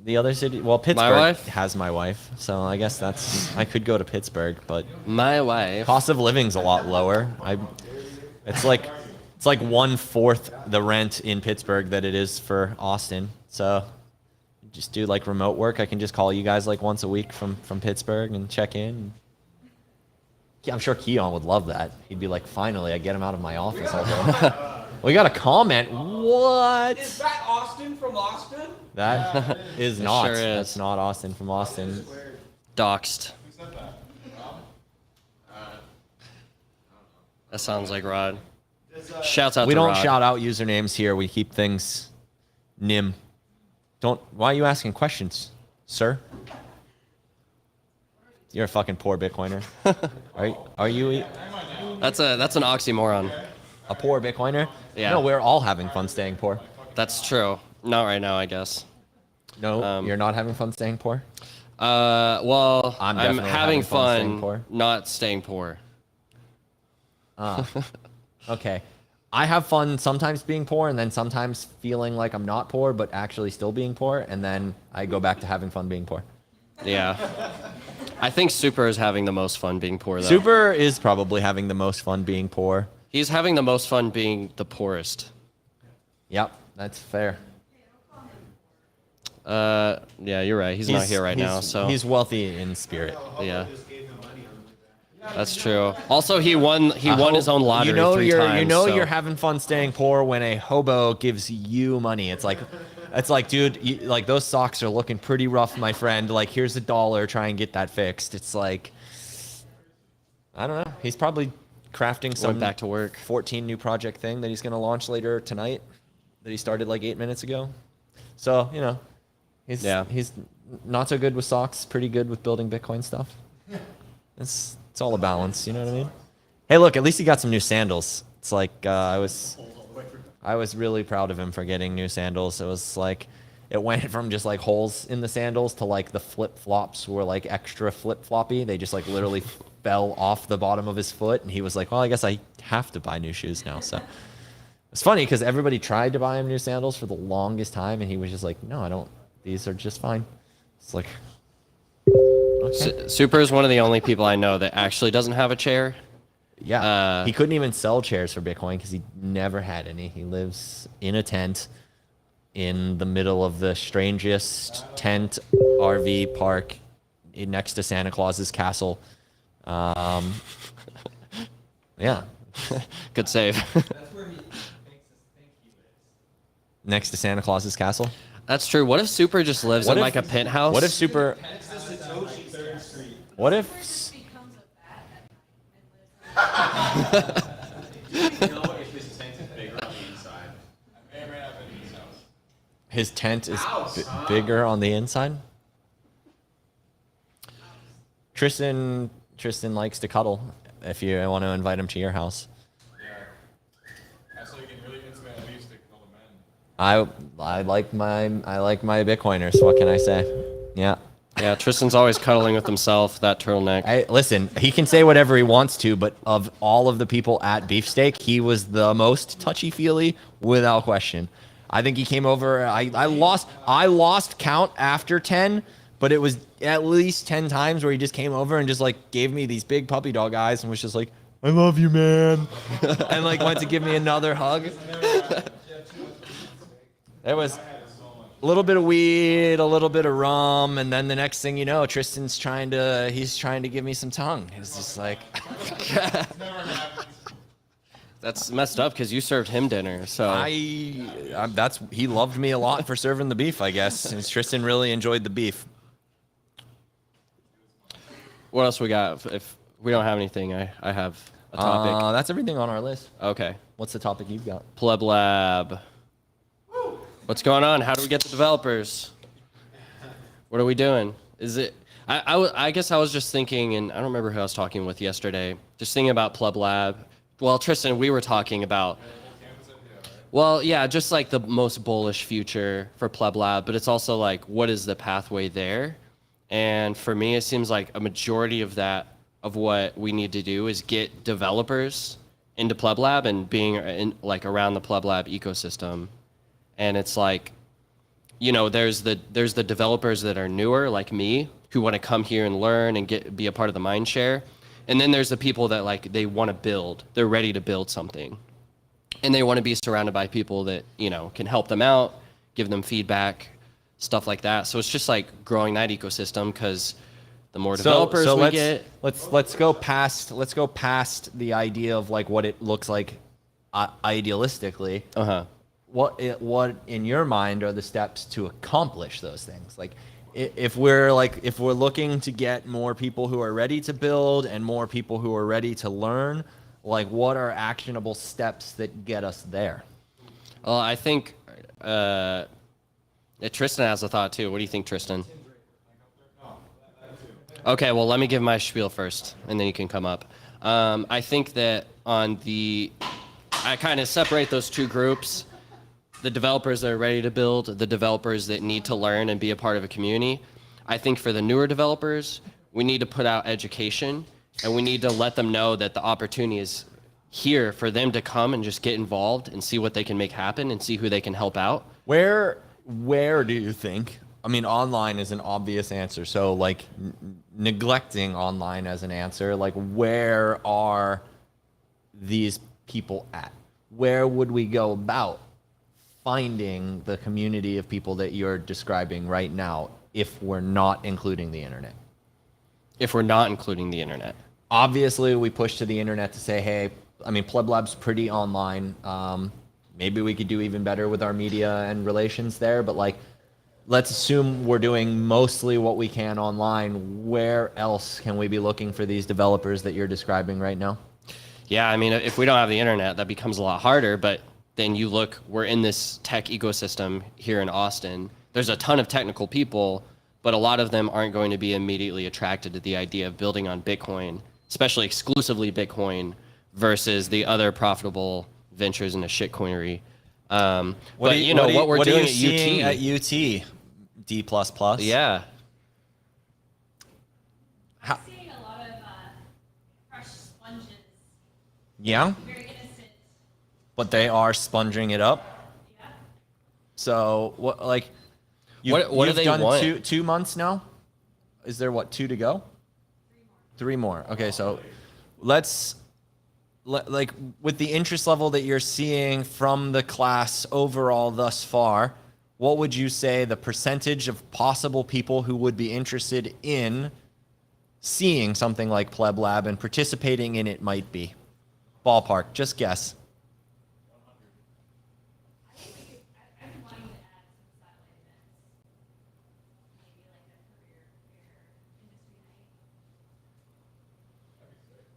The other city, well, Pittsburgh has my wife, so I guess I could go to Pittsburgh, but my wife. Cost of living's a lot lower. It's like 1/4 the rent in Pittsburgh that it is for Austin. So just do like remote work. I can just call you guys like once a week from Pittsburgh and check in. Yeah, I'm sure Keon would love that. He'd be like, finally, I get him out of my office all day. We got a comment. What? Is that Austin from Austin? That is not. Sure is. That's not Austin from Austin. Doxed. That sounds like Rod. Shouts out We to don't Rod. shout out usernames here. We keep things nim. Why are you asking questions, sir? You're a fucking poor Bitcoiner. Are you That's an oxymoron. a poor Bitcoiner? Yeah. No, we're all having fun staying poor. That's true. Not right now, I guess. No, you're not having fun staying poor? Well, I'm I'm definitely having having fun staying fun, poor. not staying poor. Okay. I have fun sometimes being poor and then sometimes feeling like I'm not poor, but actually still being poor. And then I go back to having fun being poor. Yeah. I think Super is having the most fun being poor, though. Super is probably having the most fun being poor. He's having the most fun being the poorest. Yep, that's fair. Yeah, you're right. He's not here right now, so He's wealthy in spirit. yeah. That's true. Also, he won his own lottery three times. You know so. you're having fun staying poor when a hobo gives you money. It's like, dude, like those socks are looking pretty rough, my friend. Like, here's $1. Try and get that fixed. It's like, I don't know. He's probably crafting some Went back to work. 14 new project thing that he's gonna launch later tonight. That he started like 8 minutes ago. So he's not so good with socks. Pretty good with building Bitcoin stuff. It's all a balance, you know what I mean? Hey, look, at least he got some new sandals. It's like I was really proud of him for getting new sandals. It was like it went from just like holes in the sandals to like the flip flops were like extra flip floppy. They just like literally fell off the bottom of his foot, and he was like, "Well, I guess I have to buy new shoes now." So it's funny because everybody tried to buy him new sandals for the longest time, and he was just like, "No, I don't. These are just fine." It's like. Okay. Super is one of the only people I know that actually doesn't have a chair. Yeah, he couldn't even sell chairs for Bitcoin because he never had any. He lives in a tent in the middle of the strangest tent RV park next to Santa Claus's castle. Yeah. Good save. Next to Santa Claus's castle. That's true. What if Super just lives in like a penthouse? What if Super? What if? His tent is bigger on the inside. Tristan likes to cuddle. If you want to invite him to your house. I like my Bitcoiners. What can I say? Yeah. Yeah, Tristan's always cuddling with himself, that turtleneck. Listen, he can say whatever he wants to, but of all of the people at Beefsteak, he was the most touchy-feely, without question. I think he came over. I lost count after 10, but it was at least 10 times where he just came over and just like gave me these big puppy dog eyes and was just like, "I love you, man," and like went to give me another hug. There was a little bit of weed, a little bit of rum, and then the next thing you know, Tristan's trying to give me some tongue. It's just like That's messed up because you served him dinner. So he loved me a lot for serving the beef, I guess. Since Tristan really enjoyed the beef. what else we got? If We don't have anything. I have a topic. That's everything on our list. Okay. What's the topic you've got? Pleb Lab. What's going on? How do we get the developers? What are we doing? Is it? I guess I was just thinking, and I don't remember who I was talking with yesterday. Just thinking about Pleb Lab. Well, Tristan, we were talking about. Well, yeah, just like the most bullish future for Pleb Lab, but it's also like, what is the pathway there? And for me, it seems like a majority of that, of what we need to do, is get developers into Pleb Lab and being like around the Pleb Lab ecosystem. And it's like, you know, there's the developers that are newer, like me, who want to come here and learn and be a part of the mind share. And then there's the people that like they want to build, they're ready to build something, and they want to be surrounded by people that, you know, can help them out, give them feedback, stuff like that. So it's just like growing that ecosystem, because the more developers we get. Let's go past the idea of like what it looks like idealistically. What in your mind are the steps to accomplish those things? Like, if we're looking to get more people who are ready to build and more people who are ready to learn, like, what are actionable steps that get us there? Well, I think Tristan has a thought too. What do you think, Tristan? Okay, well, let me give my spiel first, and then you can come up. I think that I kind of separate those two groups. The developers that are ready to build, the developers that need to learn and be a part of a community. I think for the newer developers, we need to put out education, and we need to let them know that the opportunity is here for them to come and just get involved and see what they can make happen and see who they can help out. Where do you think? I mean, online is an obvious answer. So, like, neglecting online as an answer, like, where are these people at? Where would we go about finding the community of people that you're describing right now if we're not including the internet? If we're not including the internet. Obviously, we push to the internet to say, hey, I mean, PlebLab's pretty online. Maybe we could do even better with our media and relations there, but like, let's assume we're doing mostly what we can online. Where else can we be looking for these developers that you're describing right now? Yeah, I mean, if we don't have the internet, that becomes a lot harder, but then you look, we're in this tech ecosystem here in Austin. There's a ton of technical people, but a lot of them aren't going to be immediately attracted to the idea of building on Bitcoin, especially exclusively Bitcoin, versus the other profitable ventures into shitcoinery. What we're doing at UT. D++. Yeah. I'm seeing a lot of fresh sponges. Yeah? Very innocent. But they are sponging it up. Yeah. So what, like, what do you've they done want? two months now? Is there what, 2 to go? 3 more. Okay, so like, with the interest level that you're seeing from the class overall thus far, what would you say the percentage of possible people who would be interested in seeing something like Pleb Lab and participating in it might be? Ballpark, just guess. I've been wanting to add some satellite events. Maybe like a career fair industry night.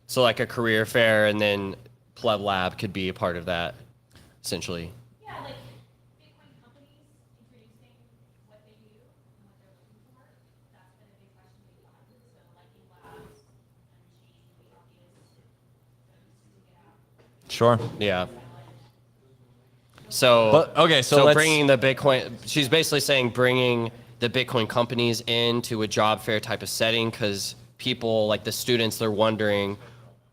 So like a career fair, and then Pleb Lab could be a part of that, essentially. Yeah, like Bitcoin companies introducing what they do and what they're looking for. That's been a big question we've gotten. So like labs, MG, the obvious things to get out. Sure. Yeah. So, But, okay, so let's- bringing the Bitcoin, she's basically saying bringing the Bitcoin companies into a job fair type of setting, because people, like the students, they're wondering,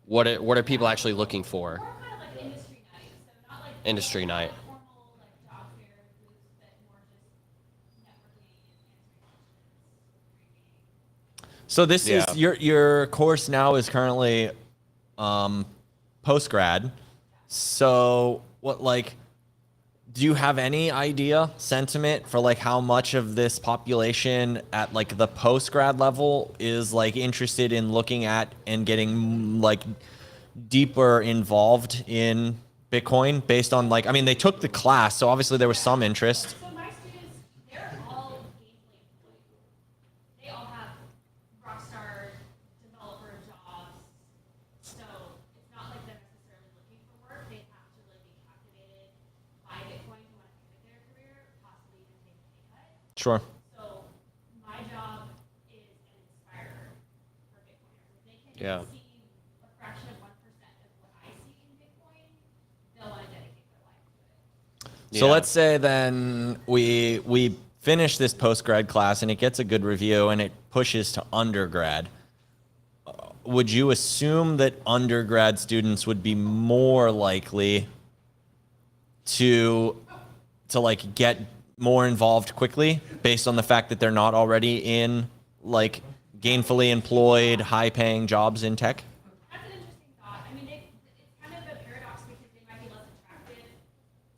what are people actually looking for? Or kind of like industry night. So not like Industry night. formal like job fair booths, but more just networking and answering questions. So this Yeah. is your course now is currently post-grad. So what, like, do you have any idea, sentiment for like how much of this population at like the post-grad level is like interested in looking at and getting like deeper involved in Bitcoin based on, like, I mean, they took the class, so obviously there was some interest. So my students, they're all gameplay employed. They all have rockstar development Sure. So my job is an inspirer for Bitcoiners. If they can Yeah. see a fraction of 1% of what I see in Bitcoin, they'll want to dedicate their life to it. So Yeah. let's say then we finish this post-grad class and it gets a good review and it pushes to undergrad. Would you assume that undergrad students would be more likely to like get more involved quickly based on the fact that they're not already in like gainfully employed, high-paying jobs in tech? That's an interesting thought. I mean, it's kind of a paradox because they might be less attractive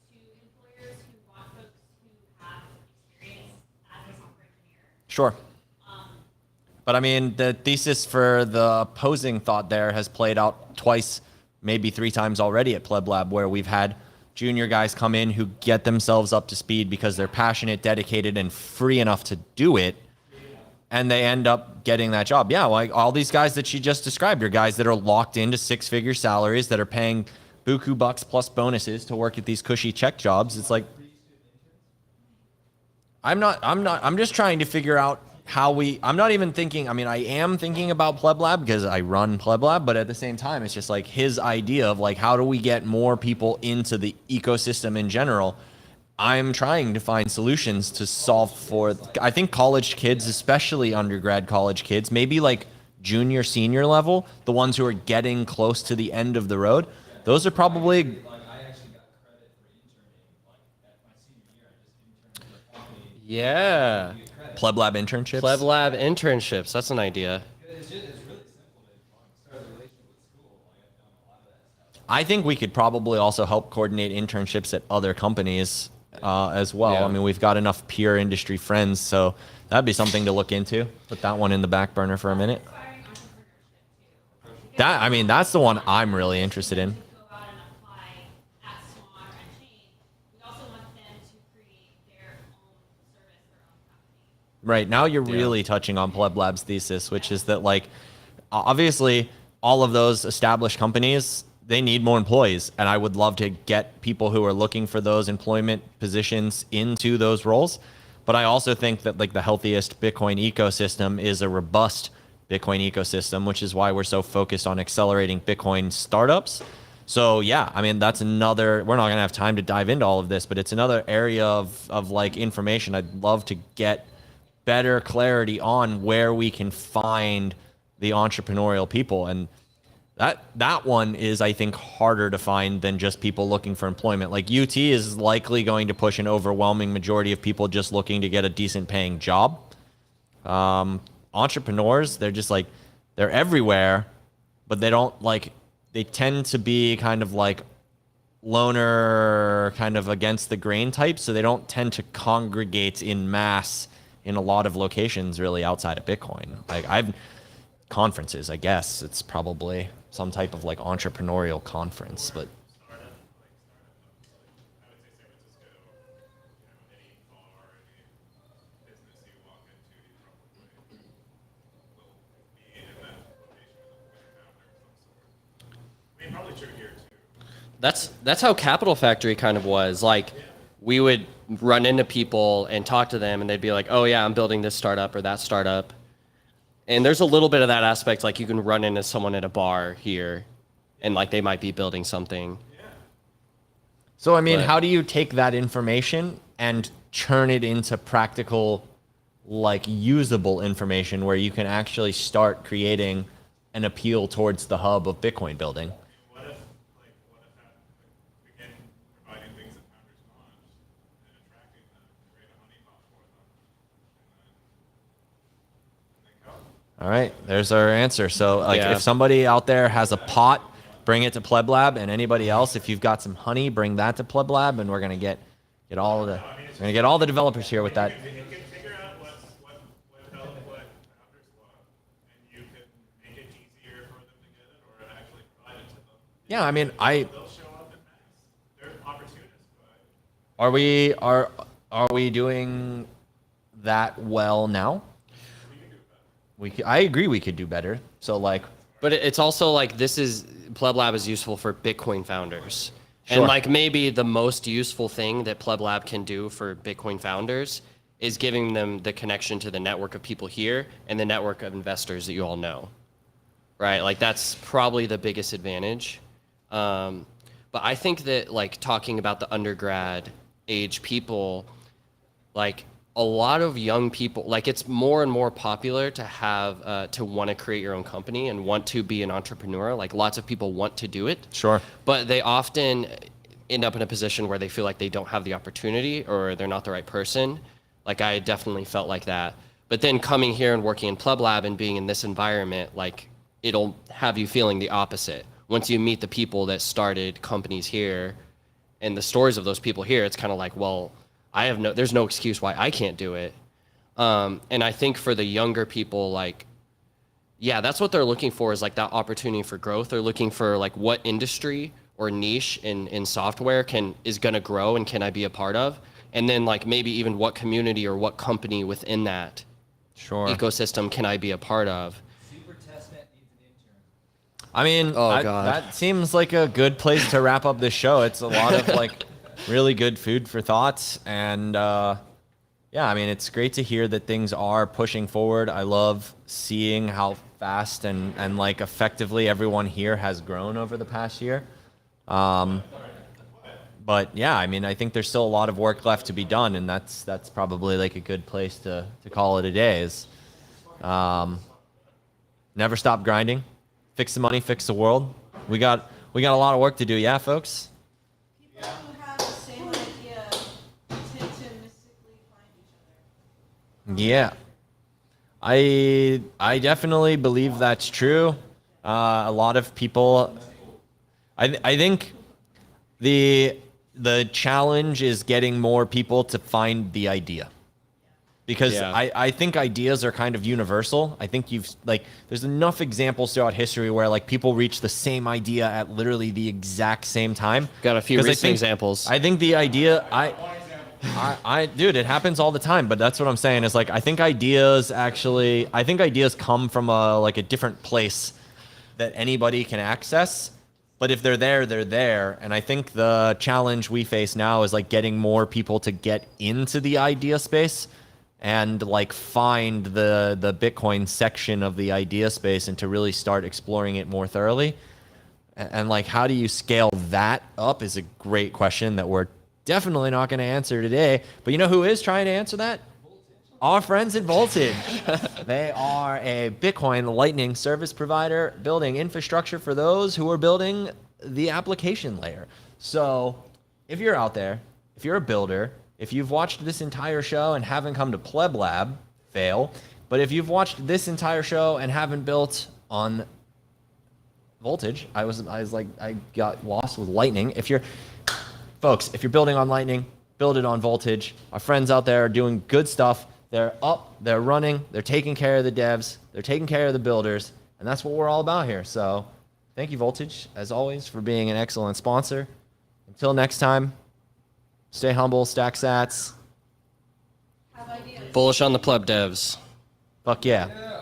to employers who want folks who have experience as a software engineer. Sure. But I mean, the thesis for the opposing thought there has played out twice, maybe 3 times already at PlebLab, where we've had junior guys come in who get themselves up to speed because they're passionate, dedicated, and free enough to do it, and they end up getting that job. Yeah, like all these guys that she just described are guys that are locked into 6-figure salaries that are paying buku bucks plus bonuses to work at these cushy check jobs. It's like, I'm just trying to figure out how I'm not even thinking, I mean, I am thinking about PlebLab because I run PlebLab, but at the same time, it's just like his idea of like, how do we get more people into the ecosystem in general? I'm trying to find solutions to solve for, I think college kids, especially undergrad college kids, maybe like junior, senior level, the ones who are getting close to the end of the road, those are probably, Like, I actually got credit for interning. Like, at my senior year, I just interned with a company. Yeah. PlebLab internships. PlebLab internships. That's an idea. It's really simple to start a relationship with school. Like, I've done a lot of that stuff. I think we could probably also help coordinate internships at other companies as well. Yeah. I mean, we've got enough peer industry friends, so that'd be something to look into. Put that one in the back burner for a minute. Inspiring entrepreneurship too. I mean, that's the one I'm really interested in. Go out and apply at Swan or at Chain. We also want them to create their own service, their own company. Right, now you're really touching on PlebLab's thesis, which is that, like, obviously all of those established companies, they need more employees, and I would love to get people who are looking for those employment positions into those roles. But I also think that like the healthiest Bitcoin ecosystem is a robust Bitcoin ecosystem, which is why we're so focused on accelerating Bitcoin startups. So yeah, I mean, that's another, we're not gonna have time to dive into all of this, but it's another area of like information I'd love to get better clarity on where we can find the entrepreneurial people. And that one is, I think, harder to find than just people looking for employment. Like UT is likely going to push an overwhelming majority of people just looking to get a decent paying job. Entrepreneurs, they're just like, they're everywhere, but they don't like, they tend to be kind of like loner, kind of against the grain type. So they don't tend to congregate in mass in a lot of locations really outside of Bitcoin. Like conferences, I guess it's probably some type of like entrepreneurial conference, but That's how Capital Factory kind of was. Like, we would run into people and talk to them, and they'd be like, "Oh yeah, I'm building this startup or that startup." And there's a little bit of that aspect, like you can run into someone at a bar here, and like they might be building something. so I mean, But- how do you take that information and turn it into practical, like usable information where you can actually start creating an appeal towards the hub of Bitcoin building? All right, there's our answer. So, like, Yeah. if somebody out there has a pot, bring it to PlebLab, and anybody else, if you've got some honey, bring that to PlebLab, and we're gonna get all the developers here with that. You can figure out what founders want, and you can make it easier for them to get it, or actually provide it to them. Yeah, I mean, They'll show up in mass. They're opportunists, but are we doing that well now? I agree we could do better. So like, But it's also like PlebLab is useful for Bitcoin founders. Sure. And like maybe the most useful thing that PlebLab can do for Bitcoin founders is giving them the connection to the network of people here and the network of investors that you all know, right? Like that's probably the biggest advantage. But I think that like talking about the undergrad age people, like a lot of young people, like it's more and more popular to have, to want to create your own company and want to be an entrepreneur. Like lots of people want to do it. Sure. But they often end up in a position where they feel like they don't have the opportunity or they're not the right person. Like I definitely felt like that. But then coming here and working in PlebLab and being in this environment, like it'll have you feeling the opposite. Once you meet the people that started companies here and the stories of those people here, it's kind of like, well, there's no excuse why I can't do it. And I think for the younger people, like, yeah, that's what they're looking for is like that opportunity for growth. They're looking for like what industry or niche in software is going to grow and can I be a part of? And then like maybe even what community or what company within that ecosystem can I be a part of? Super Testnet needs an intern. I mean, God. that seems like a good place to wrap up this show. It's a lot of like really good food for thoughts. And yeah, I mean, it's great to hear that things are pushing forward. I love seeing how fast and like effectively everyone here has grown over the past year. But yeah, I mean, I think there's still a lot of work left to be done, and that's probably like a good place to call it a day. Is never stop grinding, fix the money, fix the world. We got a lot of work to do, yeah, folks. People who have the same idea tend to mystically find each other. Yeah, I definitely believe that's true. A lot of people, I think the challenge is getting more people to find the idea. Because I think ideas are kind of universal. I think there's enough examples throughout history where like people reach the same idea at literally the exact same time. Got a few recent examples. I think the idea, dude, it happens all the time, but that's what I'm saying is like, I think ideas come from a different place that anybody can access. But if they're there, they're there. And I think the challenge we face now is like getting more people to get into the idea space and like find the Bitcoin section of the idea space and to really start exploring it more thoroughly. And like, how do you scale that up is a great question that we're definitely not going to answer today. But you know who is trying to answer that? Our friends at Voltage. They are a Bitcoin Lightning service provider building infrastructure for those who are building the application layer. So if you're out there, if you're a builder, if you've watched this entire show and haven't come to PlebLab, fail. But if you've watched this entire show and haven't built on Voltage, I got lost with Lightning. If you're building on Lightning, build it on Voltage. Our friends out there are doing good stuff. They're up, they're running, they're taking care of the devs, they're taking care of the builders, and that's what we're all about here. So thank you, Voltage, as always, for being an excellent sponsor. Until next time, stay humble, stack sats. Bullish on the pleb devs. Fuck yeah.